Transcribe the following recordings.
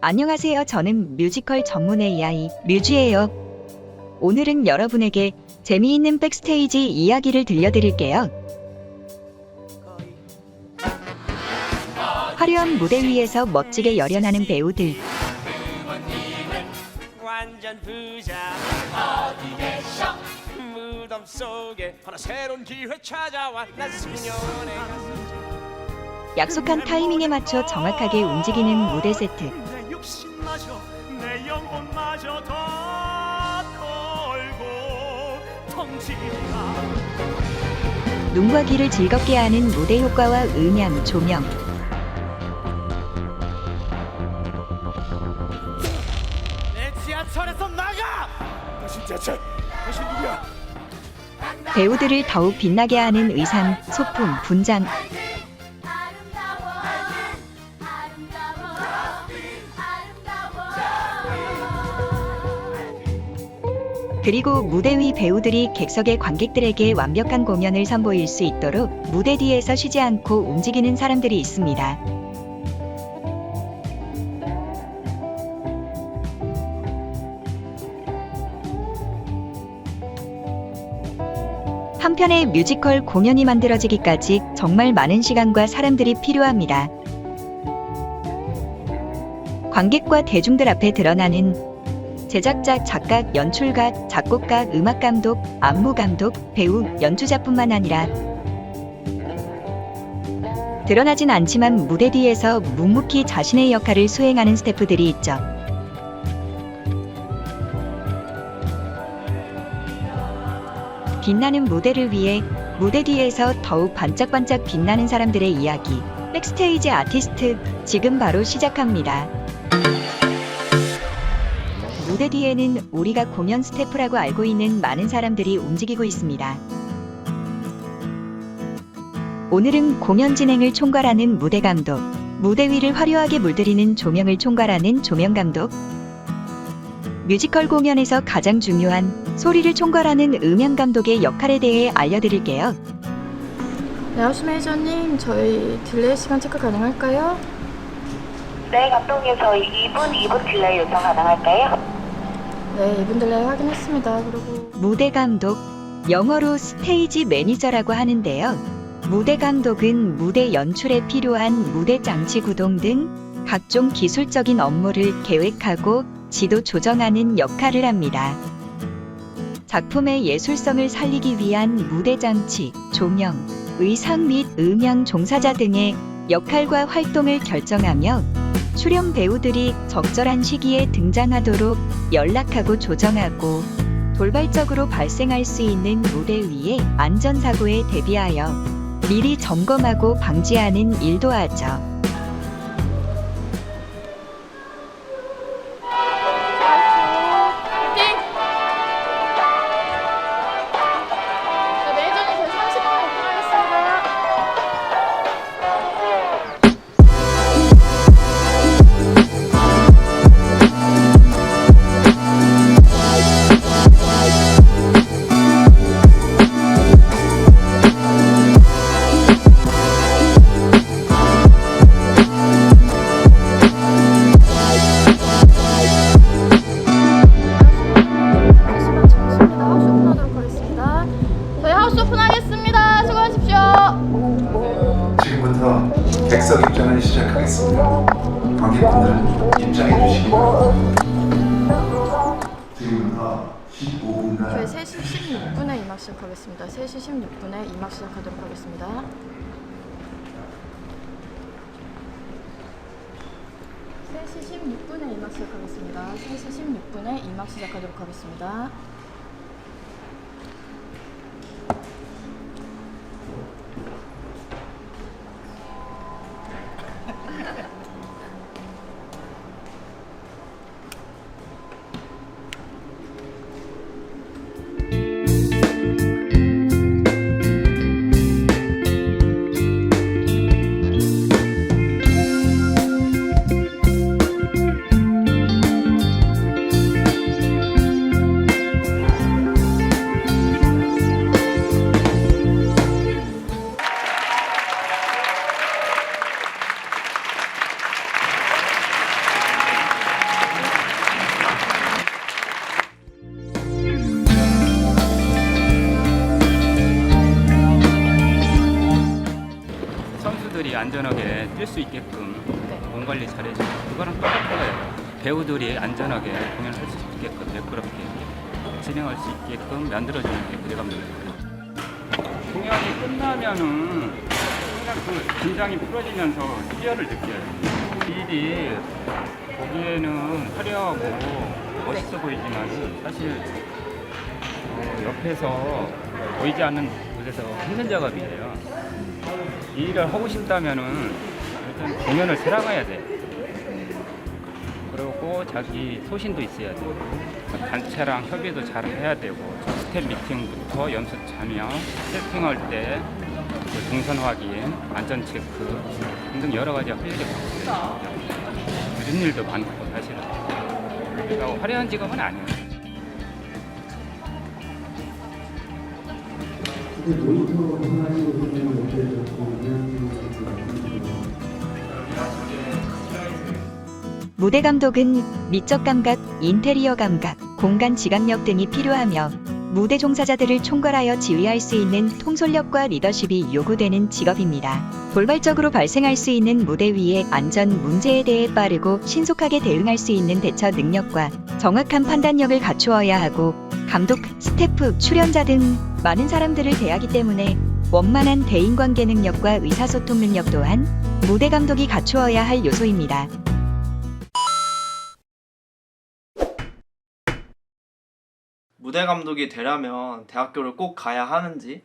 안녕하세요. 저는 뮤지컬 전문 AI 뮤지예요. 오늘은 여러분에게 재미있는 백스테이지 이야기를 들려드릴게요. 화려한 무대 위에서 멋지게 열연하는 배우들. 완전 부자 어디 계셔 무덤 속에 하나 새로운 기회 찾아와 난 수년에 약속한 타이밍에 맞춰 정확하게 움직이는 무대 세트. 내 욕심마저 내 영혼마저 다 걸고 텅진다 눈과 귀를 즐겁게 하는 무대 효과와 음향, 조명. 내 지하철에서 나가! 당신 지하철! 당신 누구야? 배우들을 더욱 빛나게 하는 의상, 소품, 분장. 그리고 무대 위 배우들이 객석의 관객들에게 완벽한 공연을 선보일 수 있도록 무대 뒤에서 쉬지 않고 움직이는 사람들이 있습니다. 한 편의 뮤지컬 공연이 만들어지기까지 정말 많은 시간과 사람들이 필요합니다. 관객과 대중들 앞에 드러나는 제작자, 작가, 연출가, 작곡가, 음악감독, 안무감독, 배우, 연주자뿐만 아니라 드러나진 않지만 무대 뒤에서 묵묵히 자신의 역할을 수행하는 스태프들이 있죠. 빛나는 무대를 위해 무대 뒤에서 더욱 반짝반짝 빛나는 사람들의 이야기. 백스테이지 아티스트, 지금 바로 시작합니다. 무대 뒤에는 우리가 공연 스태프라고 알고 있는 많은 사람들이 움직이고 있습니다. 오늘은 공연 진행을 총괄하는 무대 감독, 무대 위를 화려하게 물들이는 조명을 총괄하는 조명 감독, 뮤지컬 공연에서 가장 중요한 소리를 총괄하는 음향 감독의 역할에 대해 알려드릴게요. 네, 하우스 매니저님, 저희 딜레이 시간 체크 가능할까요? 네, 감독님, 저희 2분 딜레이 요청 가능할까요? 네, 2분 딜레이 확인했습니다. 그리고 무대 감독, 영어로 스테이지 매니저라고 하는데요. 무대 감독은 무대 연출에 필요한 무대 장치 구동 등 각종 기술적인 업무를 계획하고 지도 조정하는 역할을 합니다. 작품의 예술성을 살리기 위한 무대 장치, 조명, 의상 및 음향 종사자 등의 역할과 활동을 결정하며 출연 배우들이 적절한 시기에 등장하도록 연락하고 조정하고 돌발적으로 발생할 수 있는 무대 위의 안전사고에 대비하여 미리 점검하고 방지하는 일도 하죠. 매니저님, 저희 30분 오픈하겠습니다. 하우스 오픈하겠습니다. 수고하십시오. 지금부터 객석 입장을 시작하겠습니다. 관객분들 입장해 주시기 바랍니다. 지금부터 15분간 저희 3시 16분에 임학 시작하겠습니다. 3시 16분에 임학 시작하도록 하겠습니다. 3시 16분에 임학 시작하겠습니다. 3시 16분에 임학 시작하도록 하겠습니다. 안전하게 뛸 수 있게끔 네. 몸 관리 잘해주고 그거랑 똑같은 거예요. 배우들이 안전하게 공연을 할 수 있게끔 매끄럽게 진행할 수 있게끔 만들어주는 게 무대 감독입니다. 공연이 끝나면은 그냥 그 긴장이 풀어지면서 희열을 느껴요. 일이 보기에는 화려하고 멋있어 보이지만 사실 옆에서 보이지 않는 곳에서 힘든 작업이에요. 이 일을 하고 싶다면은 일단 공연을 사랑해야 돼. 그리고 자기 소신도 있어야 돼. 단체랑 협의도 잘 해야 되고 스텝 미팅부터 연습 참여, 세팅할 때 동선 확인, 안전 체크 등등 여러 가지 할 일이 많고요. 늦은 일도 많고 사실은. 그러니까 화려한 직업은 아니에요. 무대 감독은 미적 감각, 인테리어 감각, 공간 지각력 등이 필요하며 무대 종사자들을 총괄하여 지휘할 수 있는 통솔력과 리더십이 요구되는 직업입니다. 돌발적으로 발생할 수 있는 무대 위의 안전 문제에 대해 빠르고 신속하게 대응할 수 있는 대처 능력과 정확한 판단력을 갖추어야 하고 감독, 스태프, 출연자 등 많은 사람들을 대하기 때문에 원만한 대인관계 능력과 의사소통 능력 또한 무대 감독이 갖추어야 할 요소입니다. 무대 감독이 되려면 대학교를 꼭 가야 하는지,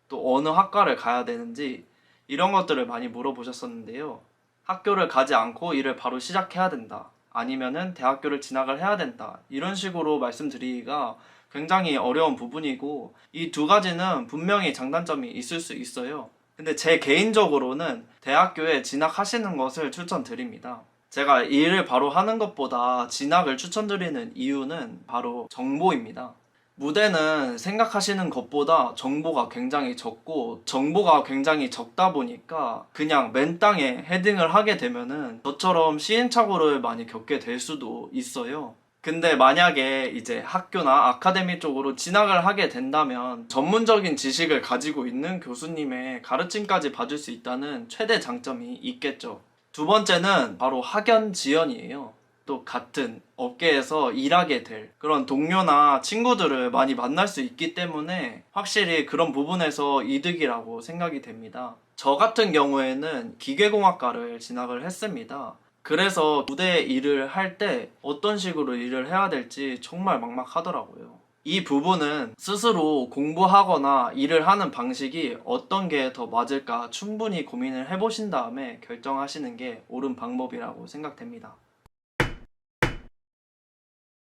또 어느 학과를 가야 되는지 이런 것들을 많이 물어보셨었는데요. 학교를 가지 않고 일을 바로 시작해야 된다, 아니면은 대학교를 진학을 해야 된다, 이런 식으로 말씀드리기가 굉장히 어려운 부분이고, 이 두 가지는 분명히 장단점이 있을 수 있어요. 근데 제 개인적으로는 대학교에 진학하시는 것을 추천드립니다. 제가 일을 바로 하는 것보다 진학을 추천드리는 이유는 바로 정보입니다. 무대는 생각하시는 것보다 정보가 굉장히 적고, 정보가 굉장히 적다 보니까 그냥 맨 땅에 헤딩을 하게 되면은 저처럼 시행착오를 많이 겪게 될 수도 있어요. 근데 만약에 이제 학교나 아카데미 쪽으로 진학을 하게 된다면 전문적인 지식을 가지고 있는 교수님의 가르침까지 받을 수 있다는 최대 장점이 있겠죠. 두 번째는 바로 학연 지연이에요. 또 같은 업계에서 일하게 될 그런 동료나 친구들을 많이 만날 수 있기 때문에 확실히 그런 부분에서 이득이라고 생각이 됩니다. 저 같은 경우에는 기계공학과를 진학을 했습니다. 그래서 무대 일을 할 때 어떤 식으로 일을 해야 될지 정말 막막하더라고요. 이 부분은 스스로 공부하거나 일을 하는 방식이 어떤 게 더 맞을까 충분히 고민을 해보신 다음에 결정하시는 게 옳은 방법이라고 생각됩니다.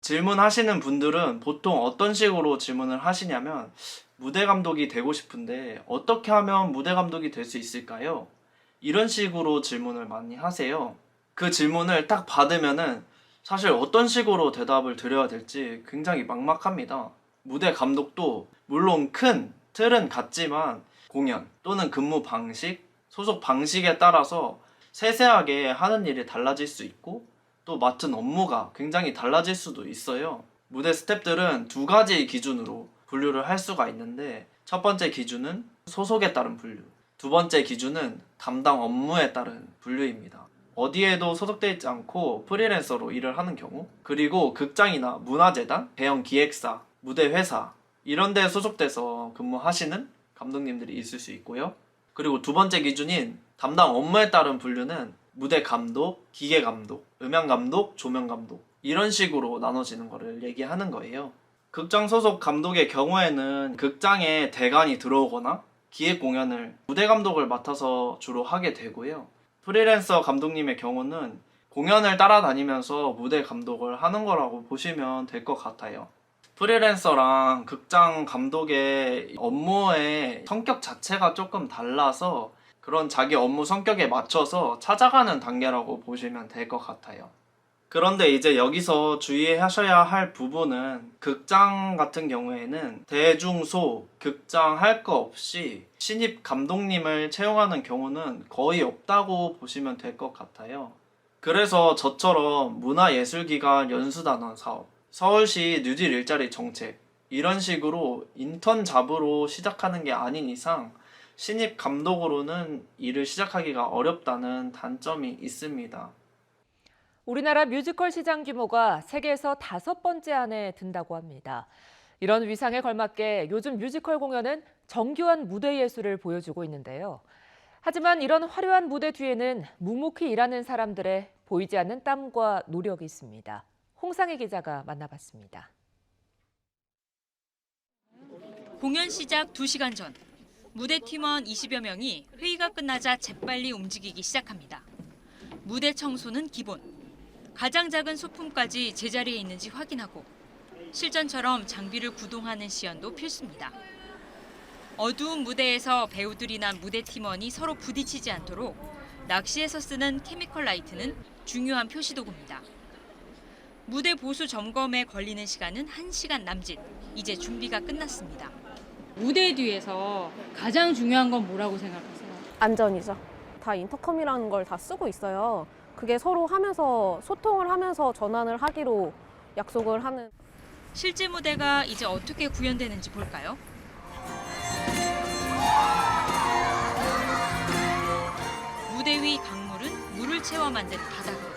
질문하시는 분들은 보통 어떤 식으로 질문을 하시냐면, 무대 감독이 되고 싶은데 어떻게 하면 무대 감독이 될 수 있을까요? 이런 식으로 질문을 많이 하세요. 그 질문을 딱 받으면은 사실 어떤 식으로 대답을 드려야 될지 굉장히 막막합니다. 무대 감독도 물론 큰 틀은 같지만 공연 또는 근무 방식, 소속 방식에 따라서 세세하게 하는 일이 달라질 수 있고, 또 맡은 업무가 굉장히 달라질 수도 있어요. 무대 스태프들은 두 가지 기준으로 분류를 할 수가 있는데, 첫 번째 기준은 소속에 따른 분류, 두 번째 기준은 담당 업무에 따른 분류입니다. 어디에도 소속되어 있지 않고 프리랜서로 일을 하는 경우, 그리고 극장이나 문화재단, 대형 기획사, 무대 회사 이런 데에 소속돼서 근무하시는 감독님들이 있을 수 있고요. 그리고 두 번째 기준인 담당 업무에 따른 분류는 무대 감독, 기계 감독, 음향 감독, 조명 감독 이런 식으로 나눠지는 거를 얘기하는 거예요. 극장 소속 감독의 경우에는 극장에 대관이 들어오거나 기획 공연을 무대 감독을 맡아서 주로 하게 되고요. 프리랜서 감독님의 경우는 공연을 따라다니면서 무대 감독을 하는 거라고 보시면 될 것 같아요. 프리랜서랑 극장 감독의 업무의 성격 자체가 조금 달라서 그런 자기 업무 성격에 맞춰서 찾아가는 단계라고 보시면 될 것 같아요. 그런데 이제 여기서 주의하셔야 할 부분은, 극장 같은 경우에는 대중소, 극장 할 거 없이 신입 감독님을 채용하는 경우는 거의 없다고 보시면 될 것 같아요. 그래서 저처럼 문화예술기관 연수단원 사업, 서울시 뉴딜 일자리 정책 이런 식으로 인턴 잡으로 시작하는 게 아닌 이상 신입 감독으로는 일을 시작하기가 어렵다는 단점이 있습니다. 우리나라 뮤지컬 시장 규모가 세계에서 5번째 안에 든다고 합니다. 이런 위상에 걸맞게 요즘 뮤지컬 공연은 정교한 무대 예술을 보여주고 있는데요. 하지만 이런 화려한 무대 뒤에는 묵묵히 일하는 사람들의 보이지 않는 땀과 노력이 있습니다. 홍상희 기자가 만나봤습니다. 공연 시작 2시간 전, 무대 팀원 20여 명이 회의가 끝나자 재빨리 움직이기 시작합니다. 무대 청소는 기본, 가장 작은 소품까지 제자리에 있는지 확인하고 실전처럼 장비를 구동하는 시연도 필수입니다. 어두운 무대에서 배우들이나 무대 팀원이 서로 부딪히지 않도록 낚시에서 쓰는 케미컬 라이트는 중요한 표시도구입니다. 무대 보수 점검에 걸리는 시간은 1시간 남짓. 이제 준비가 끝났습니다. 무대 뒤에서 가장 중요한 건 뭐라고 생각하세요? 안전이죠. 다 인터컴이라는 걸 다 쓰고 있어요. 그게 서로 하면서 소통을 하면서 전환을 하기로 약속을 하는. 실제 무대가 이제 어떻게 구현되는지 볼까요? 무대 위 강물은 물을 채워 만든 바닥으로.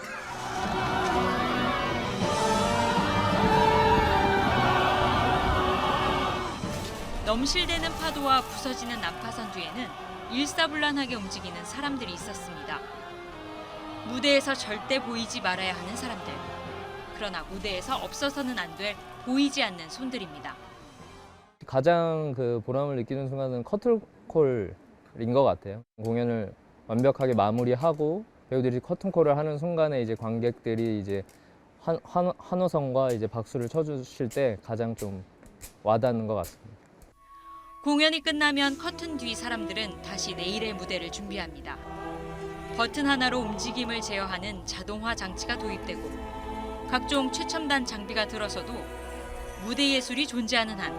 넘실대는 파도와 부서지는 난파선 뒤에는 일사불란하게 움직이는 사람들이 있었습니다. 무대에서 절대 보이지 말아야 하는 사람들. 그러나 무대에서 없어서는 안 될 보이지 않는 손들입니다. 가장 보람을 느끼는 순간은 커튼콜인 것 같아요. 공연을 완벽하게 마무리하고 배우들이 커튼콜을 하는 순간에 이제 관객들이 이제 환호성과 이제 박수를 쳐주실 때 가장 좀 와닿는 것 같습니다. 공연이 끝나면 커튼 뒤 사람들은 다시 내일의 무대를 준비합니다. 버튼 하나로 움직임을 제어하는 자동화 장치가 도입되고 각종 최첨단 장비가 들어서도 무대 예술이 존재하는 한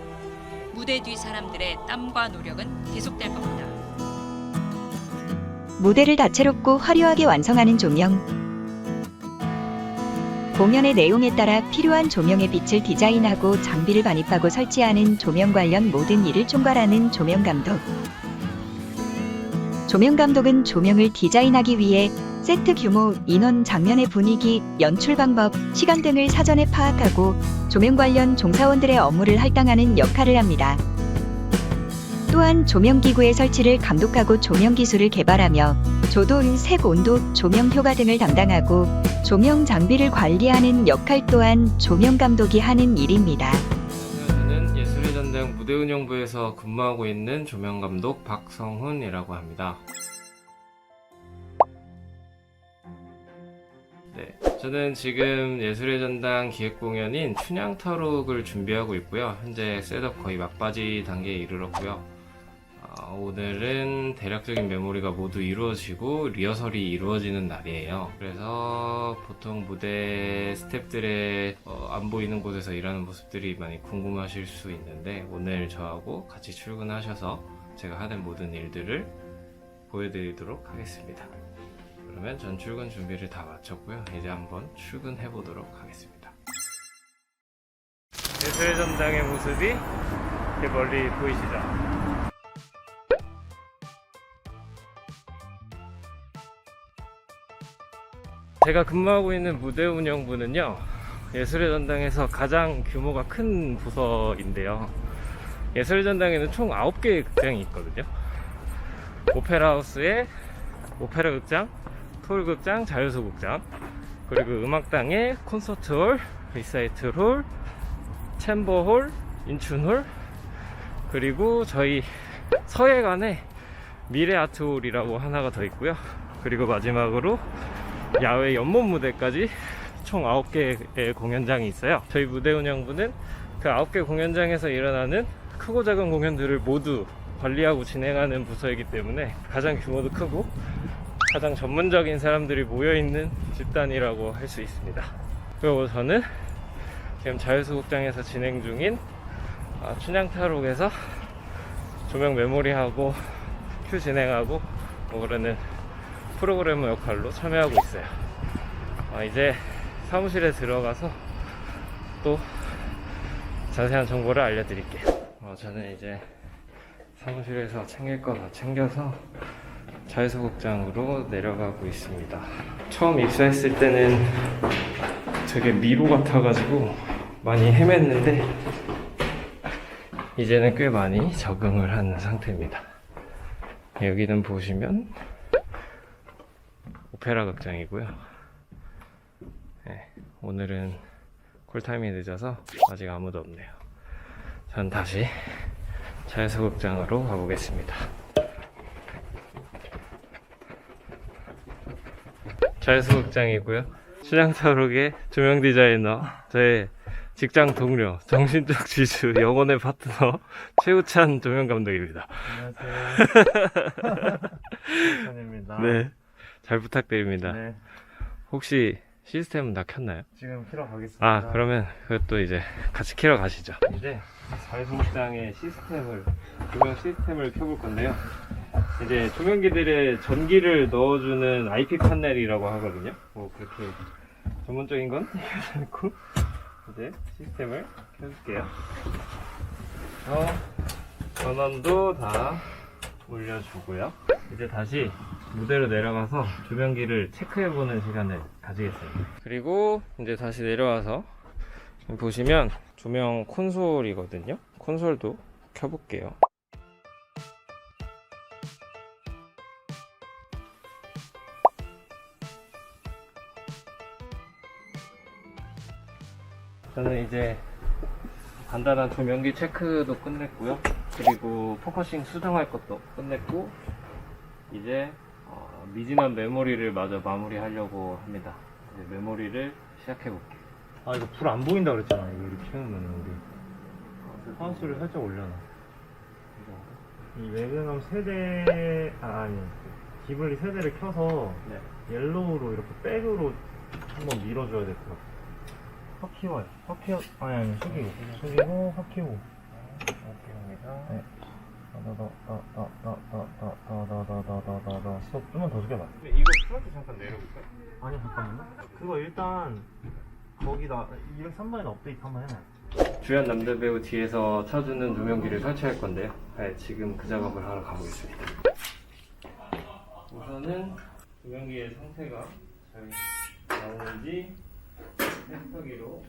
무대 뒤 사람들의 땀과 노력은 계속될 겁니다. 무대를 다채롭고 화려하게 완성하는 조명. 공연의 내용에 따라 필요한 조명의 빛을 디자인하고 장비를 반입하고 설치하는 조명 관련 모든 일을 총괄하는 조명감독. 조명감독은 조명을 디자인하기 위해 세트 규모, 인원, 장면의 분위기, 연출 방법, 시간 등을 사전에 파악하고 조명 관련 종사원들의 업무를 할당하는 역할을 합니다. 또한 조명기구의 설치를 감독하고 조명기술을 개발하며 조도, 색, 온도, 조명 효과 등을 담당하고 조명 장비를 관리하는 역할 또한 조명감독이 하는 일입니다. 저는 예술의 전당 무대운영부에서 근무하고 있는 조명감독 박성훈이라고 합니다. 네, 저는 지금 예술의 전당 기획공연인 춘향타록을 준비하고 있고요. 현재 셋업 거의 막바지 단계에 이르렀고요. 오늘은 대략적인 메모리가 모두 이루어지고 리허설이 이루어지는 날이에요. 그래서 보통 무대 스태프들의 안 보이는 곳에서 일하는 모습들이 많이 궁금하실 수 있는데 오늘 저하고 같이 출근하셔서 제가 하는 모든 일들을 보여드리도록 하겠습니다. 그러면 전 출근 준비를 다 마쳤고요. 이제 한번 출근해 보도록 하겠습니다. 예술의 전당의 모습이 이렇게 멀리 보이시죠? 제가 근무하고 있는 무대운영부는요, 예술의 전당에서 가장 규모가 큰 부서인데요. 예술의 전당에는 총 9개의 극장이 있거든요. 오페라하우스에 오페라 극장, 토요일극장, 자유소극장, 그리고 음악당에 콘서트홀, 리사이틀홀, 챔버홀, 인춘홀, 그리고 저희 서예관에 미래아트홀이라고 하나가 더 있고요. 그리고 마지막으로 야외 연못 무대까지 총 9개의 공연장이 있어요. 저희 무대운영부는 그 9개 공연장에서 일어나는 크고 작은 공연들을 모두 관리하고 진행하는 부서이기 때문에 가장 규모도 크고 가장 전문적인 사람들이 모여있는 집단이라고 할 수 있습니다. 그리고 저는 지금 자유소극장에서 진행 중인 춘향타록에서 조명 메모리하고 큐 진행하고 그러는 프로그래머 역할로 참여하고 있어요. 이제 사무실에 들어가서 또 자세한 정보를 알려드릴게요. 저는 이제 사무실에서 챙길 거 다 챙겨서 자유소극장으로 내려가고 있습니다. 처음 입사했을 때는 되게 미로 같아가지고 많이 헤맸는데 이제는 꽤 많이 적응을 한 상태입니다. 여기는 보시면 오페라 극장이고요. 네, 오늘은 콜타임이 늦어서 아직 아무도 없네요. 전 다시 자유소극장으로 가보겠습니다. 자유소극장이고요. 시장타오르게 조명 디자이너, 저의 직장 동료, 정신적 지주, 영혼의 파트너 최우찬 조명 감독입니다. 안녕하세요. 우찬입니다. 네, 잘 부탁드립니다. 네. 혹시 시스템은 다 켰나요? 지금 키러 가겠습니다. 아, 그러면 그것도 이제 같이 키러 가시죠. 이제 자유소극장의 조명 시스템을 켜볼 건데요. 이제 조명기들의 전기를 넣어주는 IP 판넬이라고 하거든요. 뭐 그렇게 전문적인 건 않고 이제 시스템을 켜줄게요. 전원도 다 올려주고요. 이제 다시 무대로 내려가서 조명기를 체크해보는 시간을 가지겠습니다. 그리고 이제 다시 내려와서 보시면 조명 콘솔이거든요. 콘솔도 켜볼게요. 저는 이제 간단한 조명기 체크도 끝냈고요. 그리고 포커싱 수정할 것도 끝냈고 이제 미진한 메모리를 마저 마무리하려고 합니다. 이제 메모리를 시작해볼게요. 아, 이거 불 안 보인다 그랬잖아. 이거 이렇게 켜놓으면 우리 화수를 살짝 올려놔. 이 외경암 세대 아니 기블리 세대를 켜서 네. 옐로우로 이렇게 백으로 한번 밀어줘야 될 것 같아. 확 키워요. 아니 숙이고 확 키우고. 오케이 합니다. 네. 스톱 좀만 더 숙여봐. 이거 플러스 잠깐 내려볼까요? 아니 잠깐만요. 그거 일단 거기다 203번에 업데이트 한번 해놔요. 주연 남자 배우 뒤에서 쳐주는 조명기를 설치할 건데요. 네, 지금 그 작업을 하러 가보겠습니다. 우선은 조명기의 상태가 잘 나오는지 테스터기로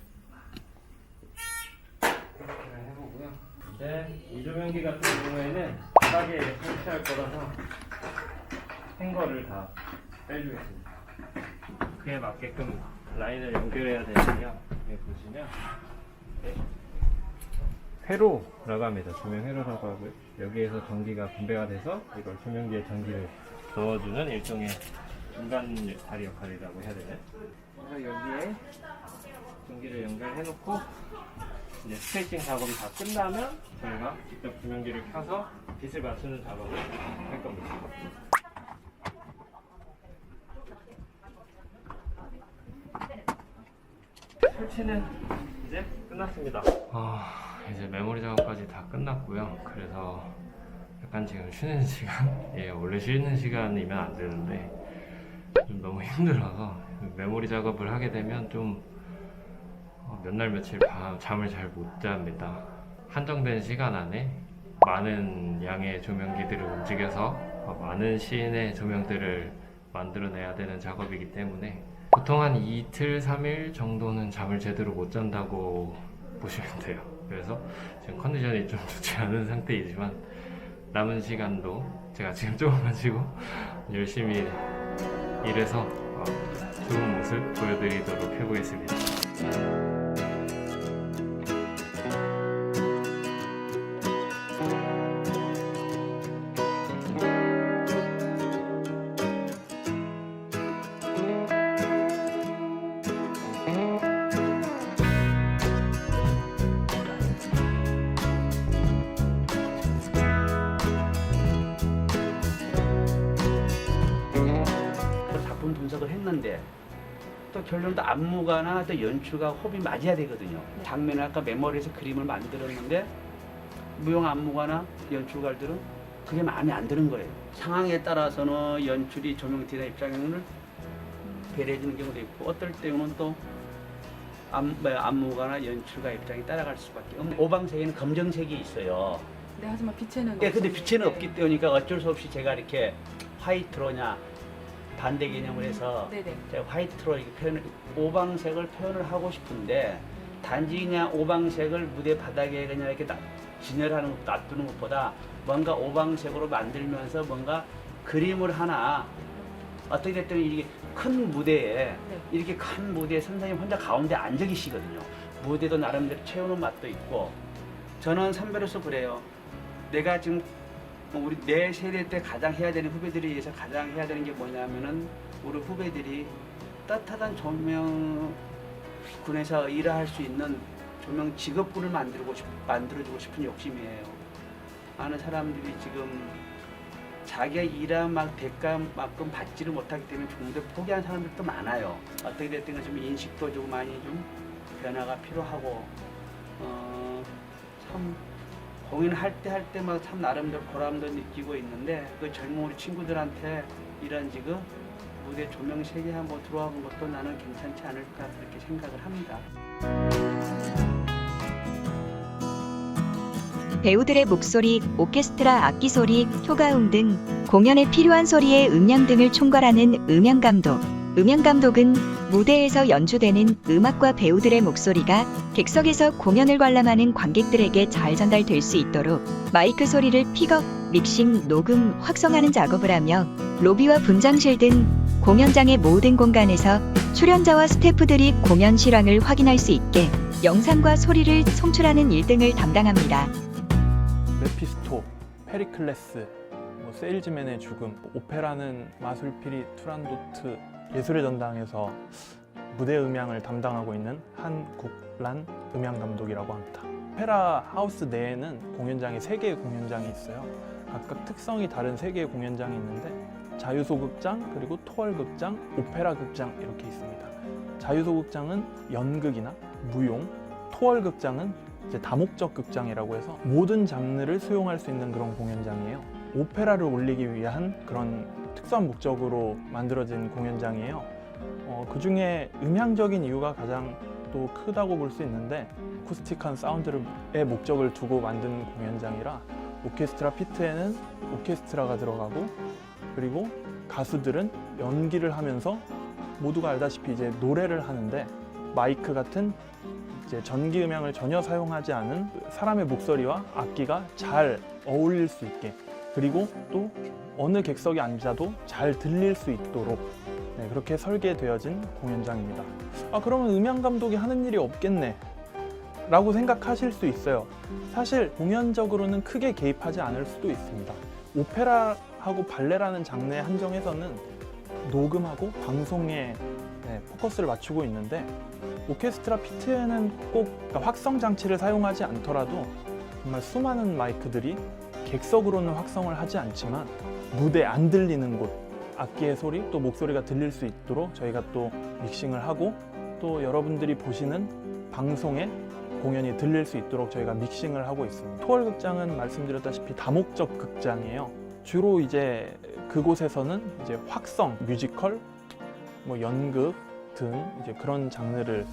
테스트를 해보고요. 이제 이 조명기 같은 경우에는 바닥에 설치할 거라서 행거를 다 빼주겠습니다. 그에 맞게끔 라인을 연결해야 되는데요. 여기 보시면 회로라고 합니다. 조명 회로라고 하고요. 여기에서 전기가 분배가 돼서 이걸 조명기에 전기를 넣어주는 일종의 중간 다리 역할이라고 해야 되나요? 그래서 여기에 전기를 연결해놓고 이제 스테이징 작업이 다 끝나면 저희가 직접 조명기를 켜서 빛을 맞추는 작업을 할 겁니다. 설치는 이제 끝났습니다. 이제 메모리 작업까지 다 끝났고요. 그래서 약간 지금 쉬는 시간, 원래 쉬는 시간이면 안 되는데 좀 너무 힘들어서 메모리 작업을 하게 되면 좀 몇 날 며칠 잠을 잘 못 잡니다. 한정된 시간 안에 많은 양의 조명기들을 움직여서 많은 시인의 조명들을 만들어내야 되는 작업이기 때문에 보통 한 이틀, 3일 정도는 잠을 제대로 못 잔다고 보시면 돼요. 그래서 지금 컨디션이 좀 좋지 않은 상태이지만 남은 시간도 제가 지금 조금만 쉬고 열심히 일해서 좋은 모습 보여드리도록 해보겠습니다. 작품 분석을 했는데 또 결론도 안무가나 또 연출가 호흡이 맞아야 되거든요. 장면을 아까 메모리에서 그림을 만들었는데 무용 안무가나 연출가들은 그게 마음에 안 드는 거예요. 상황에 따라서는 연출이 조명 디자인 입장을 배려해 주는 경우도 있고 어떨 때는 또 안무가나 연출가 입장이 따라갈 수밖에 없는. 오방색에는 검정색이 있어요. 네, 하지만 빛에는 예, 근데 없어요. 빛에는 네. 없기 때문에 어쩔 수 없이 제가 이렇게 화이트로냐 반대 개념을 해서 네네. 제가 화이트로 이렇게 오방색을 표현을 하고 싶은데 단지 그냥 오방색을 무대 바닥에 그냥 이렇게 진열하는 것, 놔두는 것보다 뭔가 오방색으로 만들면서 뭔가 그림을 하나 어떻게 됐든 이게 큰 무대에 이렇게 큰 무대에 선생님 혼자 가운데 앉아 계시거든요. 무대도 나름대로 채우는 맛도 있고 저는 선배로서 그래요. 내가 지금 우리 내 세대 때 가장 해야 되는 후배들에 의해서 가장 해야 되는 게 뭐냐면은 우리 후배들이 따뜻한 조명군에서 일할 수 있는 조명 직업군을 만들어주고 싶은 욕심이에요. 많은 사람들이 지금 자기가 일한 대가만큼 받지를 못하기 때문에 중도에 포기한 사람들도 많아요. 어떻게 됐든 좀 인식도 좀 많이 좀 변화가 필요하고 참 공연할 때 막 참 나름대로 보람도 느끼고 있는데 그 젊은 우리 친구들한테 이런 지금 무대 조명 세계 한번 들어와 본 것도 나는 괜찮지 않을까 그렇게 생각을 합니다. 배우들의 목소리, 오케스트라 악기 소리, 효과음 등 공연에 필요한 소리의 음량 등을 총괄하는 음향감독. 음향감독은 무대에서 연주되는 음악과 배우들의 목소리가 객석에서 공연을 관람하는 관객들에게 잘 전달될 수 있도록 마이크 소리를 픽업, 믹싱, 녹음, 확성하는 작업을 하며 로비와 분장실 등 공연장의 모든 공간에서 출연자와 스태프들이 공연 실황을 확인할 수 있게 영상과 소리를 송출하는 일 등을 담당합니다. 메피스토, 페리클레스, 세일즈맨의 죽음, 오페라는 마술피리 투란도트, 예술의 전당에서 무대 음향을 담당하고 있는 한국란 음향감독이라고 합니다. 오페라 하우스 내에는 공연장이 3개의 공연장이 있어요. 각각 특성이 다른 3개의 공연장이 있는데 자유소극장, 그리고 토월극장, 오페라극장 이렇게 있습니다. 자유소극장은 연극이나 무용, 토월극장은 이제 다목적 극장이라고 해서 모든 장르를 수용할 수 있는 그런 공연장이에요. 오페라를 올리기 위한 그런 특수한 목적으로 만들어진 공연장이에요. 그 중에 음향적인 이유가 가장 또 크다고 볼 수 있는데 어쿠스틱한 사운드의 목적을 두고 만든 공연장이라 오케스트라 피트에는 오케스트라가 들어가고 그리고 가수들은 연기를 하면서 모두가 알다시피 이제 노래를 하는데 마이크 같은 이제 전기 음향을 전혀 사용하지 않은 사람의 목소리와 악기가 잘 어울릴 수 있게 그리고 또 어느 객석에 앉아도 잘 들릴 수 있도록 그렇게 설계되어진 공연장입니다. 그러면 음향감독이 하는 일이 없겠네 라고 생각하실 수 있어요. 사실 공연적으로는 크게 개입하지 않을 수도 있습니다. 오페라하고 발레라는 장르에 한정해서는 녹음하고 방송에 포커스를 맞추고 있는데 오케스트라 피트에는 꼭 확성 장치를 사용하지 않더라도 정말 수많은 마이크들이 객석으로는 확성을 하지 않지만 무대 안 들리는 곳 악기의 소리 또 목소리가 들릴 수 있도록 저희가 또 믹싱을 하고 또 여러분들이 보시는 방송에 공연이 들릴 수 있도록 저희가 믹싱을 하고 있습니다. 토월극장은 말씀드렸다시피 다목적 극장이에요. 주로 이제 그곳에서는 이제 확성, 뮤지컬, 연극 등 이제 그런 장르를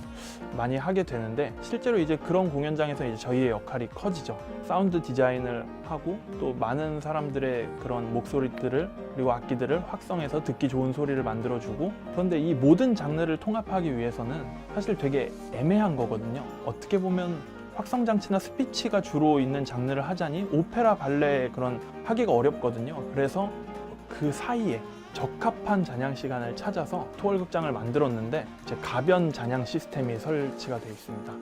많이 하게 되는데 실제로 이제 그런 공연장에서 이제 저희의 역할이 커지죠. 사운드 디자인을 하고 또 많은 사람들의 그런 목소리들을 그리고 악기들을 확성해서 듣기 좋은 소리를 만들어주고 그런데 이 모든 장르를 통합하기 위해서는 사실 되게 애매한 거거든요. 어떻게 보면 확성장치나 스피치가 주로 있는 장르를 하자니 오페라, 발레 그런 하기가 어렵거든요. 그래서 그 사이에 적합한 잔향 시간을 찾아서 토월극장을 만들었는데 이제 가변 잔향 시스템이 설치가 되어 있습니다.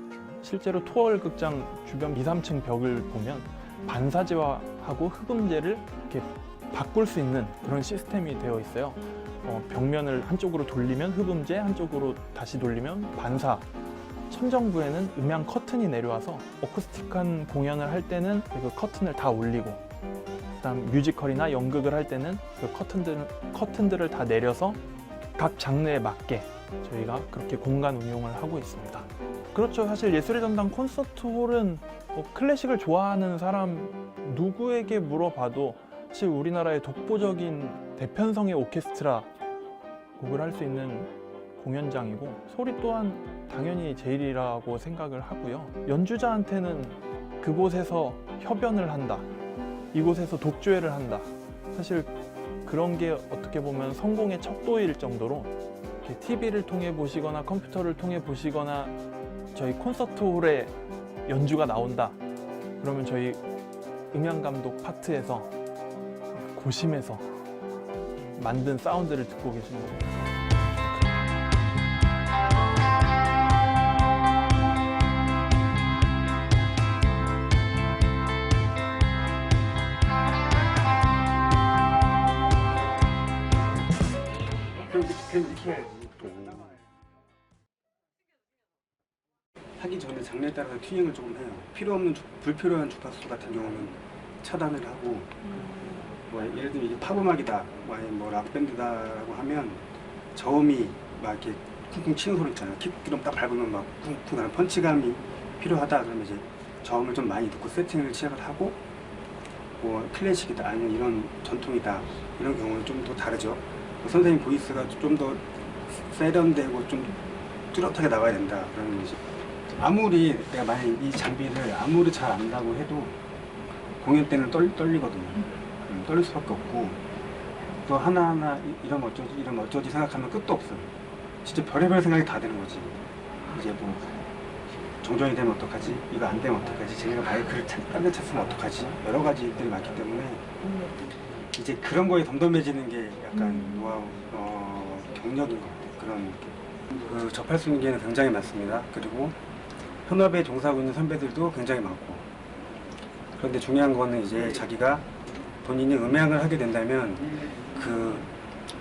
실제로 토월극장 주변 2, 3층 벽을 보면 반사제화하고 흡음재를 이렇게 바꿀 수 있는 그런 시스템이 되어 있어요. 벽면을 한쪽으로 돌리면 흡음재, 한쪽으로 다시 돌리면 반사. 천정부에는 음향 커튼이 내려와서 어쿠스틱한 공연을 할 때는 그 커튼을 다 올리고 그다음 뮤지컬이나 연극을 할 때는 그 커튼들을 다 내려서 각 장르에 맞게 저희가 그렇게 공간 운용을 하고 있습니다. 그렇죠. 사실 예술의 전당 콘서트홀은 클래식을 좋아하는 사람 누구에게 물어봐도 사실 우리나라의 독보적인 대편성의 오케스트라 곡을 할 수 있는 공연장이고 소리 또한 당연히 제일이라고 생각을 하고요. 연주자한테는 그곳에서 협연을 한다. 이곳에서 독주회를 한다. 사실 그런 게 어떻게 보면 성공의 척도일 정도로 TV를 통해 보시거나 컴퓨터를 통해 보시거나 저희 콘서트홀에 연주가 나온다. 그러면 저희 음향감독 파트에서 고심해서 만든 사운드를 듣고 계시는 거예요. 하기 전에 장르에 따라서 튜닝을 조금 해요. 필요 없는 불필요한 주파수 같은 경우는 차단을 하고 뭐 예를 들면 이게 팝음악이다, 뭐 락밴드다라고 하면 저음이 막 이렇게 쿵쿵 치는 소리 있잖아요. 킥드럼 딱 밟으면 막 쿵쿵 하는 펀치감이 필요하다 그러면 이제 저음을 좀 많이 듣고 세팅을 시작을 하고 뭐 클래식이다 아니면 이런 전통이다 이런 경우는 좀 더 다르죠. 선생님 보이스가 좀 더 세련되고 좀 뚜렷하게 나와야 된다 그러면 이제 아무리 내가 만약 이 장비를 아무리 잘 안다고 해도 공연 때는 떨리거든요. 떨릴 수밖에 없고 또 하나하나 이러면 어쩌지 생각하면 끝도 없어요. 진짜 별의별 생각이 다 드는 거지. 이제 뭐 정전이 되면 어떡하지? 이거 안 되면 어떡하지? 쟤네가 마이크를 딴 데 찼으면 어떡하지? 여러 가지들이 많기 때문에 이제 그런 거에 덤덤해지는 게 약간 노하우, 경력인 것 같아요. 그런 그 접할 수 있는 게 굉장히 많습니다. 그리고 현업에 종사하고 있는 선배들도 굉장히 많고 그런데 중요한 거는 이제 자기가 본인이 음향을 하게 된다면 그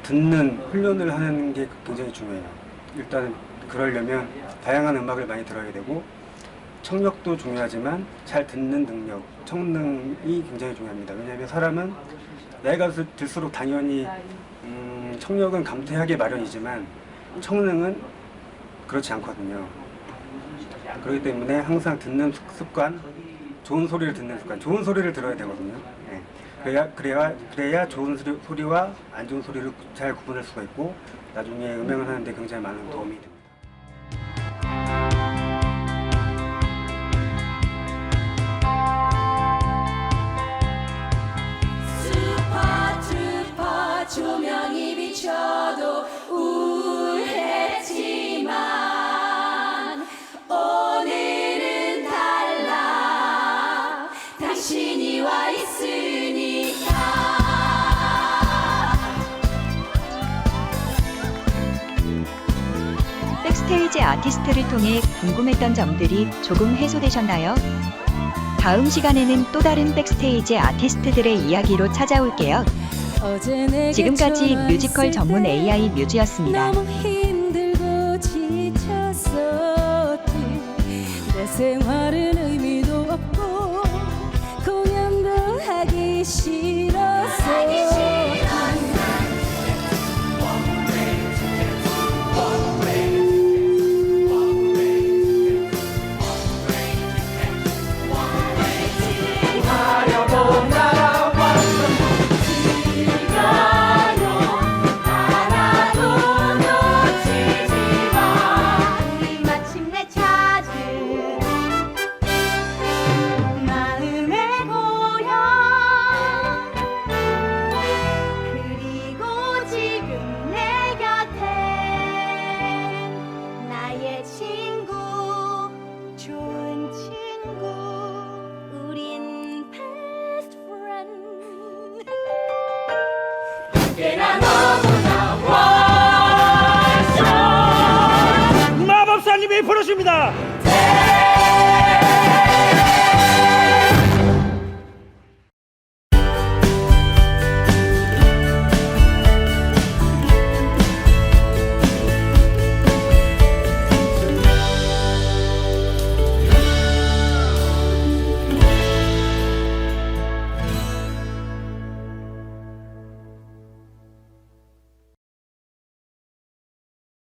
듣는 훈련을 하는 게 굉장히 중요해요. 일단 그러려면 다양한 음악을 많이 들어야 되고 청력도 중요하지만 잘 듣는 능력, 청능이 굉장히 중요합니다. 왜냐하면 사람은 나이가 들수록 당연히 청력은 감퇴하기 마련이지만 청능은 그렇지 않거든요. 그렇기 때문에 항상 듣는 습관, 좋은 소리를 듣는 습관, 좋은 소리를 들어야 되거든요. 네. 그래야 좋은 소리와 안 좋은 소리를 잘 구분할 수가 있고 나중에 음향을 하는데 굉장히 많은 도움이 됩니다. 조명이 비춰도 우울했지만 오늘은 달라 당신이 와 있으니까. 백스테이지 아티스트를 통해 궁금했던 점들이 조금 해소되셨나요? 다음 시간에는 또 다른 백스테이지 아티스트들의 이야기로 찾아올게요. 지금까지 뮤지컬 전문 AI 뮤지였습니다. 너무 힘들고 지쳤었지. 내 생활은 의미도 없고 공연도 하기 싫어.